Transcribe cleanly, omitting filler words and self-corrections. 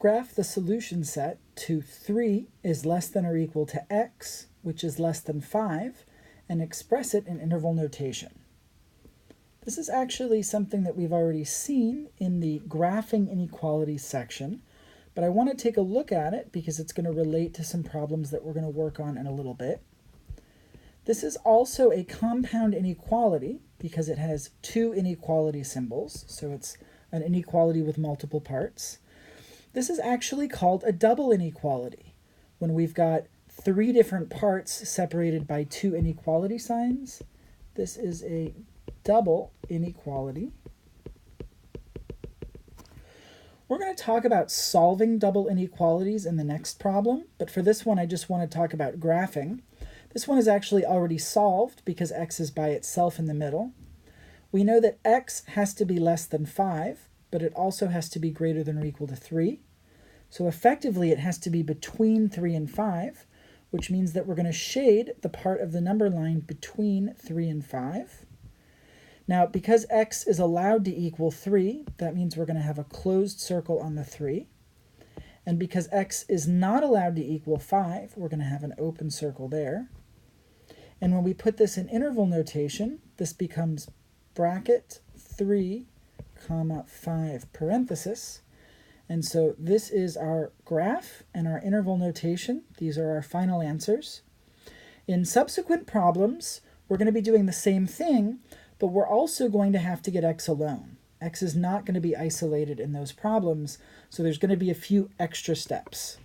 graph the solution set to 3 is less than or equal to x, which is less than 5, and express it in interval notation. This is actually something that we've already seen in the graphing inequalities section, but I want to take a look at it because it's going to relate to some problems that we're going to work on in a little bit. This is also a compound inequality because it has two inequality symbols, so it's an inequality with multiple parts. This is actually called a double inequality when we've got three different parts separated by two inequality signs. This is a double inequality. We're going to talk about solving double inequalities in the next problem, but for this one I just want to talk about graphing. This one is actually already solved because x is by itself in the middle. We know that x has to be less than 5, but it also has to be greater than or equal to 3. So effectively it has to be between 3 and 5, which means that we're going to shade the part of the number line between 3 and 5. Now, because x is allowed to equal 3, that means we're going to have a closed circle on the 3. And because x is not allowed to equal 5, we're going to have an open circle there. And when we put this in interval notation, this becomes bracket 3, comma 5 parenthesis. And so this is our graph and our interval notation. These are our final answers. In subsequent problems, we're going to be doing the same thing, but we're also going to have to get x alone. X is not going to be isolated in those problems, so there's going to be a few extra steps.